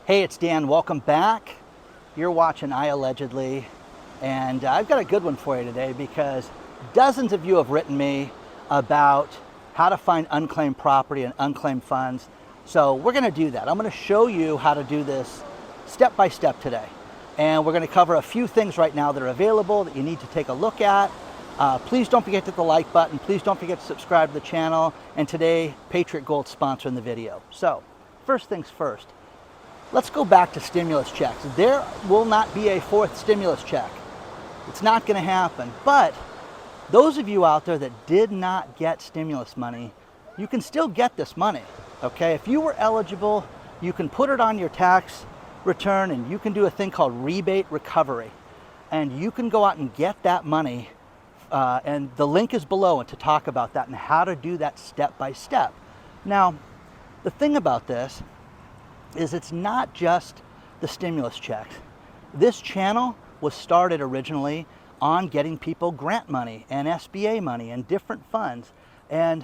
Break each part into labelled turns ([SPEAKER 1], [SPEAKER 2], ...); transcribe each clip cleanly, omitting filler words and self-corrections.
[SPEAKER 1] Hey, it's Dan. Welcome back. You're watching iAllegedly, and I've got a good one for you today because dozens of you have written me about how to find unclaimed property and unclaimed funds. So we're going to do that. I'm going to show you how to do this step by step today. And we're going to cover a few things right now that are available that you need to take a look at. Please don't forget to hit the like button. Please don't forget to subscribe to the channel. And today, Patriot Gold's sponsoring the video. So first things first. Let's go back to stimulus checks. There will not be a fourth stimulus check. It's not going to happen. But those of you out there that did not get stimulus money, you can still get this money. Okay, if you were eligible, you can put it on your tax return and you can do a thing called rebate recovery. And you can go out and get that money. And the link is below to talk about that and how to do that step by step. Now, the thing about this is it's not just the stimulus checks. This channel was started originally on getting people grant money and SBA money and different funds. And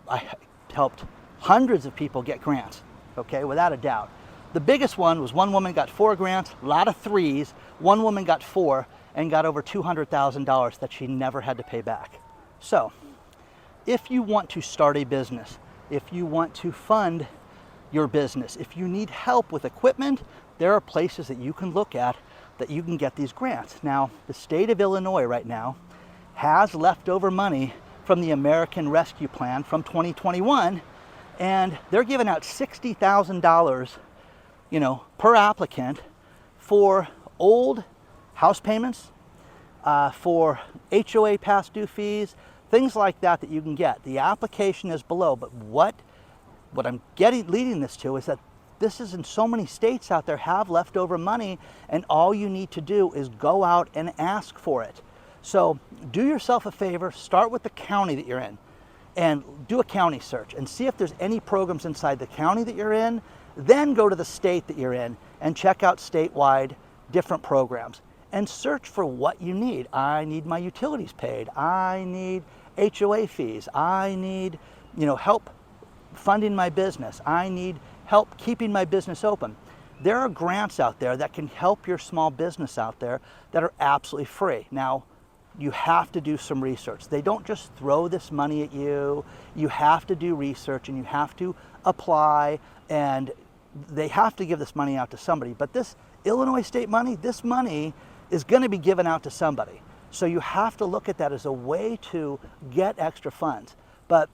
[SPEAKER 1] I helped hundreds of people get grants, okay, without a doubt. The biggest one was one woman got 4 grants, a lot of 3s. One woman got 4 and got over $200,000 that she never had to pay back. So if you want to start a business, if you want to fund your business, if you need help with equipment, there are places that you can look at that you can get these grants. Now, the state of Illinois right now has leftover money from the American Rescue Plan from 2021, and they're giving out $60,000, per applicant for old house payments, for HOA past due fees, things like that that you can get. The application is below, but what I'm leading this to is that this is in so many states out there have leftover money, and all you need to do is go out and ask for it. So do yourself a favor, start with the county that you're in and do a county search and see if there's any programs inside the county that you're in. Then go to the state that you're in and check out statewide different programs and search for what you need. I need my utilities paid. I need HOA fees. I need, help funding my business. I need help keeping my business open. There are grants out there that can help your small business out there that are absolutely free. Now, you have to do some research. They don't just throw this money at you. You have to do research and you have to apply, and they have to give this money out to somebody. But this Illinois state money, this money is going to be given out to somebody. So you have to look at that as a way to get extra funds. But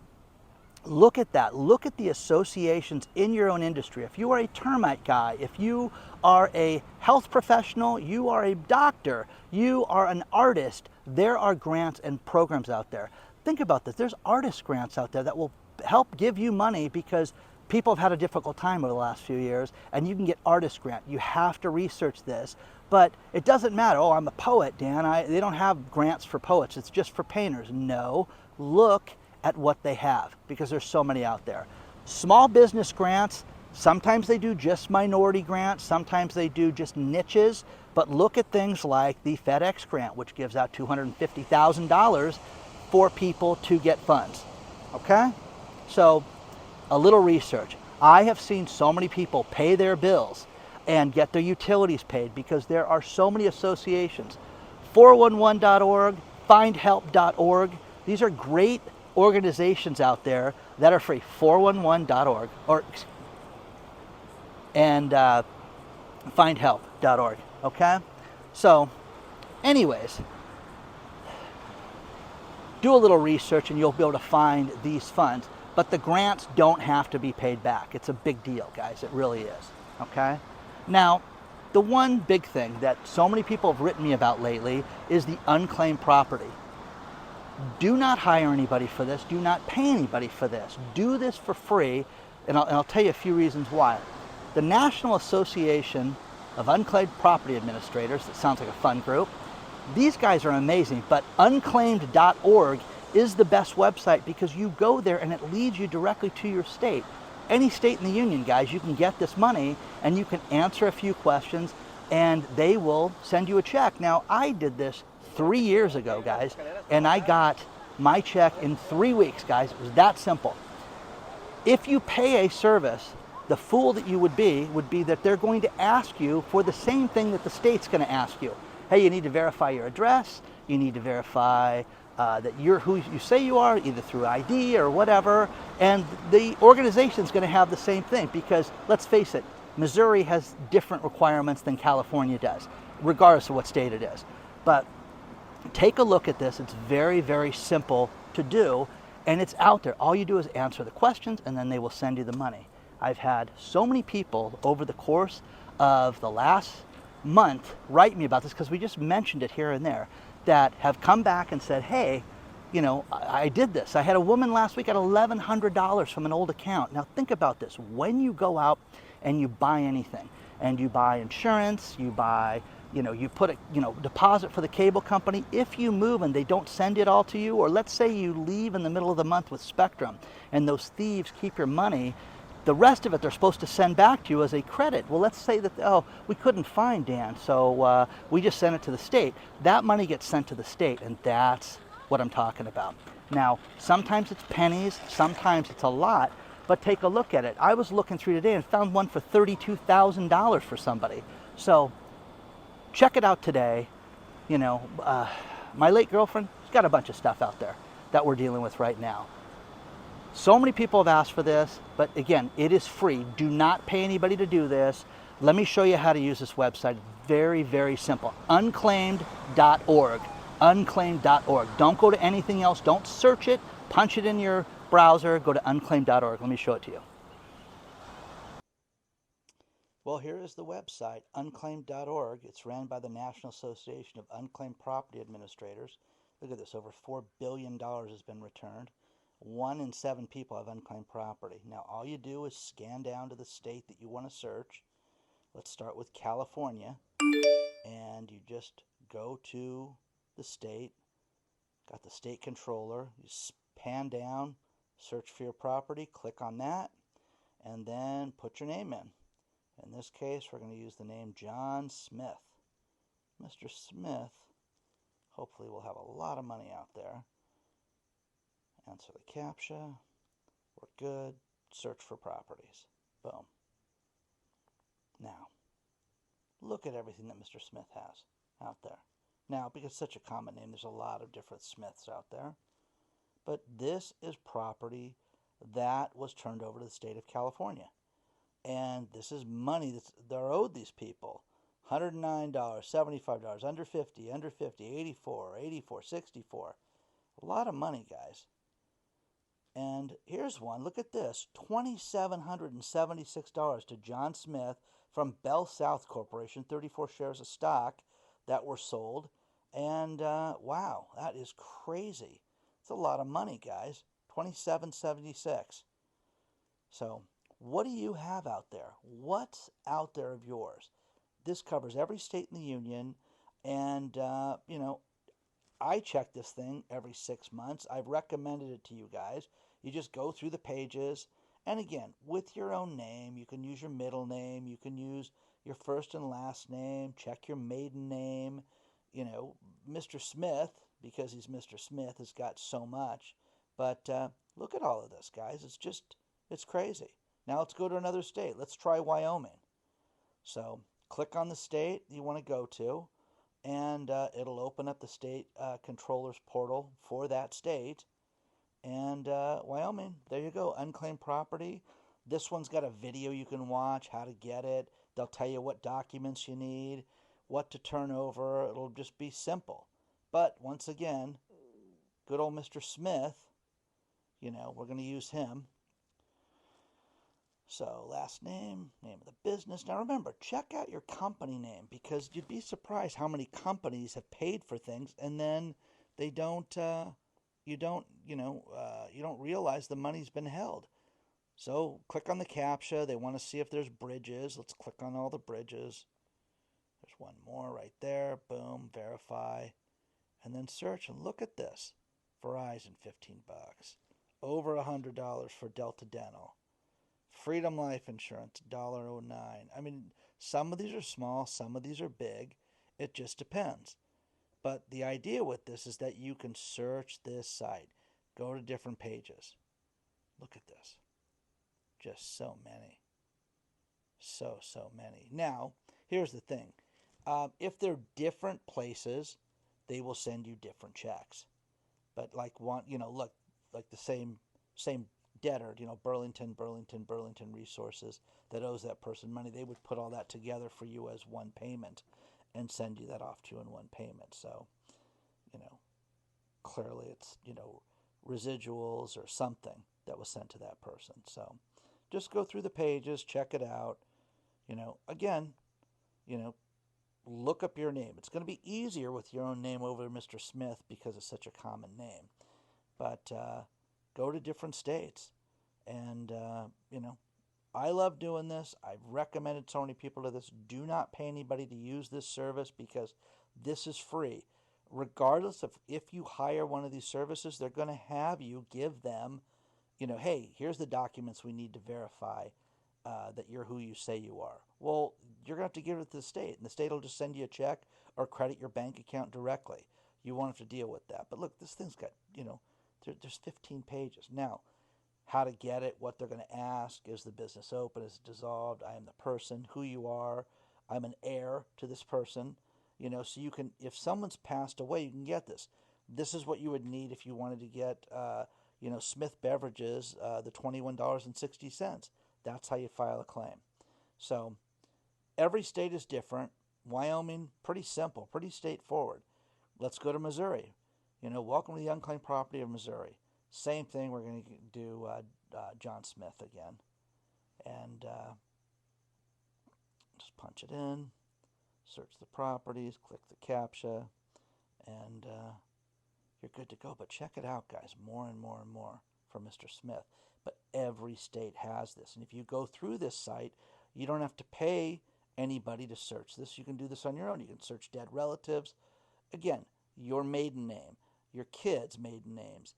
[SPEAKER 1] look at that. Look at the associations in your own industry. If you are a termite guy, if you are a health professional, you are a doctor, you are an artist, there are grants and programs out there. Think about this. There's artist grants out there that will help give you money because people have had a difficult time over the last few years, and you can get artist grant. You have to research this, but it doesn't matter. Oh, I'm a poet, Dan. They don't have grants for poets. It's just for painters. No, look at what they have because there's so many out there. Small business grants, sometimes they do just minority grants, sometimes they do just niches, but look at things like the FedEx grant, which gives out $250,000 for people to get funds, okay? So a little research. I have seen so many people pay their bills and get their utilities paid because there are so many associations. 411.org, findhelp.org, these are great organizations out there that are free. 411.org and findhelp.org. Okay, so anyways, do a little research and you'll be able to find these funds, but the grants don't have to be paid back. It's a big deal, guys. It really is. Okay, now the one big thing that so many people have written me about lately is the unclaimed property. Do not hire anybody for this. Do not pay anybody for this. Do this for free, and I'll tell you a few reasons why. The National Association of Unclaimed Property Administrators, that sounds like a fun group, these guys are amazing, but unclaimed.org is the best website because you go there and it leads you directly to your state. Any state in the union, guys, you can get this money and you can answer a few questions and they will send you a check. Now, I did this 3 years ago, guys, and I got my check in 3 weeks, guys. It was that simple. If you pay a service, The fool that you would be that they're going to ask you for the same thing that the state's going to ask you. Hey, you need to verify your address. You need to verify that you're who you say you are, either through ID or whatever. And the organization's going to have the same thing, because let's face it, Missouri has different requirements than California does, regardless of what state it is. But take a look at this. It's very, very simple to do, and it's out there. All you do is answer the questions, and then they will send you the money. I've had so many people over the course of the last month write me about this, because we just mentioned it here and there, that have come back and said, hey, you know, I did this. I had a woman last week at $1,100 from an old account. Now think about this. When you go out and you buy anything, and you buy insurance, you buy, you know, you put a, you know, deposit for the cable company, if you move and they don't send it all to you, or let's say you leave in the middle of the month with Spectrum and those thieves keep your money, the rest of it they're supposed to send back to you as a credit. Well, let's say that, oh, we couldn't find Dan, so we just sent it to the state. That money gets sent to the state, and that's what I'm talking about. Now, sometimes it's pennies, sometimes it's a lot, but take a look at it. I was looking through today and found one for $32,000 for somebody. So check it out today. You know, my late girlfriend, she's got a bunch of stuff out there that we're dealing with right now. So many people have asked for this, but again, it is free. Do not pay anybody to do this. Let me show you how to use this website. Very, very simple. Unclaimed.org. Unclaimed.org. Don't go to anything else. Don't search it. Punch it in your browser. Go to unclaimed.org. Let me show it to you. Well, here is the website, unclaimed.org. It's ran by the National Association of Unclaimed Property Administrators. Look at this. Over $4 billion has been returned. 1 in 7 people have unclaimed property. Now, all you do is scan down to the state that you want to search. Let's start with California. And you just go to the state. Got the state controller. You pan down, search for your property, click on that, and then put your name in. In this case, we're going to use the name John Smith. Mr. Smith, hopefully will have a lot of money out there. Answer the CAPTCHA. We're good. Search for properties. Boom. Now, look at everything that Mr. Smith has out there. Now, because it's such a common name, there's a lot of different Smiths out there. But this is property that was turned over to the state of California. And this is money they're owed these people. $109, $75, under 50, under 50, 84, 84, 64. A lot of money, guys. And here's one. Look at this. $2,776 to John Smith from Bell South Corporation. 34 shares of stock that were sold. And wow, that is crazy. It's a lot of money, guys. $2,776. So what do you have out there? What's out there of yours? This covers every state in the union. And, you know, I check this thing every 6 months. I've recommended it to you guys. You just go through the pages. And again, with your own name, you can use your middle name. You can use your first and last name. Check your maiden name. You know, Mr. Smith, because he's Mr. Smith, has got so much. But look at all of this, guys. It's crazy. Now let's go to another state. Let's try Wyoming. So click on the state you want to go to, and it'll open up the state controller's portal for that state. And Wyoming, there you go, unclaimed property. This one's got a video you can watch, how to get it. They'll tell you what documents you need, what to turn over. It'll just be simple. But once again, good old Mr. Smith, you know, we're going to use him. So last name, name of the business. Now remember, check out your company name, because you'd be surprised how many companies have paid for things and then they don't, you don't realize the money's been held. So click on the CAPTCHA. They want to see if there's bridges. Let's click on all the bridges. There's one more right there. Boom, verify. And then search, and look at this. Verizon, $15. Over $100 for Delta Dental. Freedom Life Insurance, $1.09. I mean, some of these are small, some of these are big. It just depends. But the idea with this is that you can search this site. Go to different pages. Look at this. Just so many. So many. Now, here's the thing. If they're different places, they will send you different checks. But like one, look, like the same debtor, Burlington Resources that owes that person money, they would put all that together for you as one payment and send you that off to you in one payment. So, clearly it's, residuals or something that was sent to that person. So just go through the pages, check it out. Again, look up your name. It's going to be easier with your own name over Mr. Smith because it's such a common name. But go to different states. And, I love doing this. I've recommended so many people to this. Do not pay anybody to use this service because this is free. Regardless of if you hire one of these services, they're going to have you give them, hey, here's the documents we need to verify that you're who you say you are. Well, you're going to have to give it to the state, and the state will just send you a check or credit your bank account directly. You won't have to deal with that. But look, this thing's got, there's 15 pages. Now, how to get it, what they're going to ask, is the business open, is it dissolved, I am the person, who you are, I'm an heir to this person, so you can, if someone's passed away, you can get this. This is what you would need if you wanted to get, Smith Beverages, the $21.60. That's how you file a claim. So every state is different. Wyoming, pretty simple, pretty straightforward. Let's go to Missouri. Welcome to the unclaimed property of Missouri. Same thing, we're going to do John Smith again. And just punch it in, search the properties, click the CAPTCHA, and you're good to go. But check it out, guys, more and more and more for Mr. Smith. But every state has this. And if you go through this site, you don't have to pay anybody to search this. You can do this on your own. You can search dead relatives. Again, your maiden name, your kids' maiden names,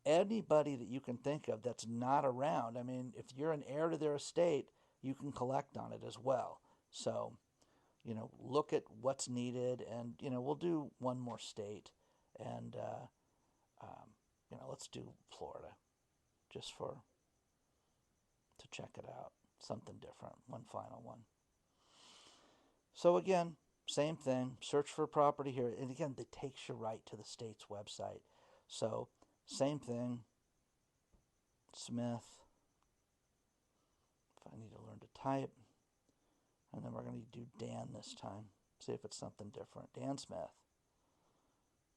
[SPEAKER 1] anybody that you can think of that's not around. I mean, if you're an heir to their estate, you can collect on it as well. So, look at what's needed, and, we'll do one more state, and, let's do Florida just to check it out. Something different, one final one. So again, same thing, search for a property here, and again, it takes you right to the state's website. So, same thing, Smith, if I need to learn to type, and then we're going to do Dan this time, see if it's something different, Dan Smith.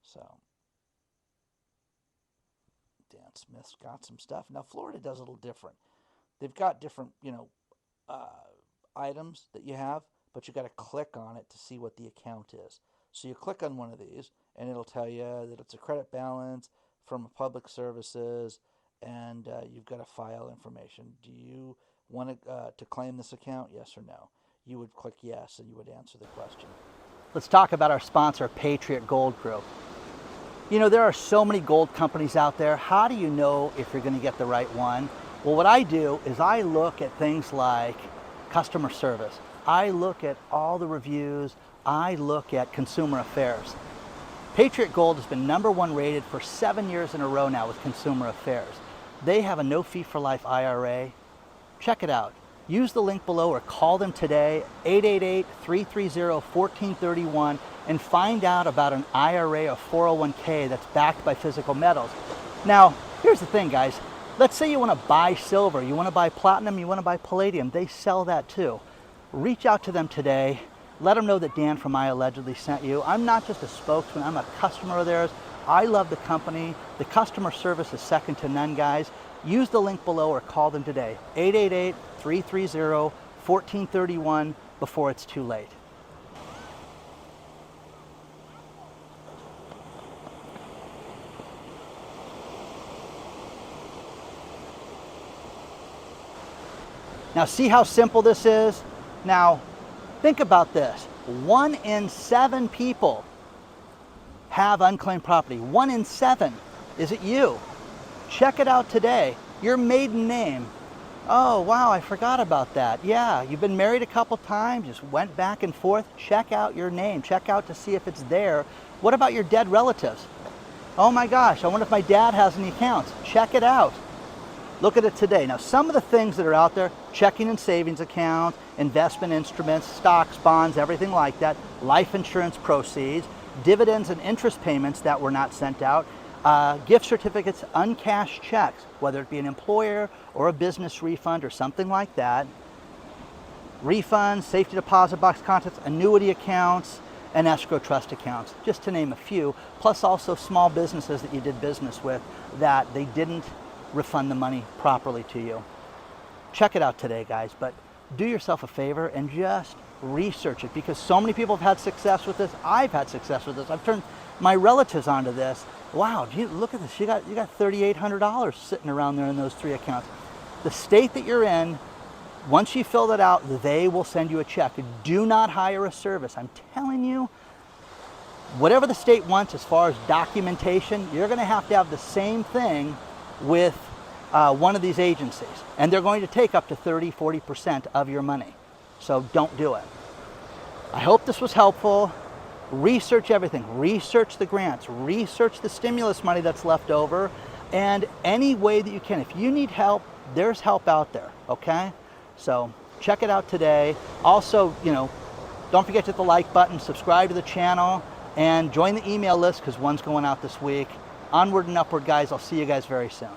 [SPEAKER 1] So, Dan Smith's got some stuff. Now, Florida does a little different. They've got different, items that you have, but you got to click on it to see what the account is. So you click on one of these, and it'll tell you that it's a credit balance from public services, and you've got to file information. Do you want to claim this account? Yes or no? You would click yes, and you would answer the question. Let's talk about our sponsor, Patriot Gold Group. There are so many gold companies out there. How do you know if you're going to get the right one? Well, what I do is I look at things like customer service. I look at all the reviews. I look at consumer affairs. Patriot Gold has been #1 rated for 7 years in a row now with Consumer Affairs. They have a no-fee-for-life IRA. Check it out. Use the link below or call them today, 888-330-1431, and find out about an IRA or 401k that's backed by physical metals. Now, here's the thing, guys. Let's say you want to buy silver, you want to buy platinum, you want to buy palladium. They sell that too. Reach out to them today. Let them know that Dan from iAllegedly sent you. I'm not just a spokesman, I'm a customer of theirs. I love the company. The customer service is second to none, guys. Use the link below or call them today, 888-330-1431, before it's too late. Now see how simple this is? Now, think about this. 1 in 7 people have unclaimed property. 1 in 7. Is it you? Check it out today. Your maiden name. Oh, wow, I forgot about that. Yeah, you've been married a couple times, just went back and forth. Check out your name. Check out to see if it's there. What about your dead relatives? Oh my gosh, I wonder if my dad has any accounts. Check it out. Look at it today. Now, some of the things that are out there, checking and savings accounts, investment instruments, stocks, bonds, everything like that, life insurance proceeds, dividends and interest payments that were not sent out, gift certificates, uncashed checks, whether it be an employer or a business refund or something like that, refunds, safety deposit box contents, annuity accounts, and escrow trust accounts, just to name a few, plus also small businesses that you did business with that they didn't refund the money properly to you. Check it out today, guys, but do yourself a favor and just research it, because so many people have had success with this. I've had success with this. I've turned my relatives onto this. Wow, look at this. You got $3,800 sitting around there in those 3 accounts. The state that you're in, once you fill that out, they will send you a check. Do not hire a service. I'm telling you, whatever the state wants as far as documentation, you're going to have the same thing with one of these agencies. And they're going to take up to 30-40% of your money. So don't do it. I hope this was helpful. Research everything. Research the grants. Research the stimulus money that's left over. And any way that you can. If you need help, there's help out there, okay? So check it out today. Also, don't forget to hit the like button, subscribe to the channel, and join the email list because one's going out this week. Onward and upward, guys. I'll see you guys very soon.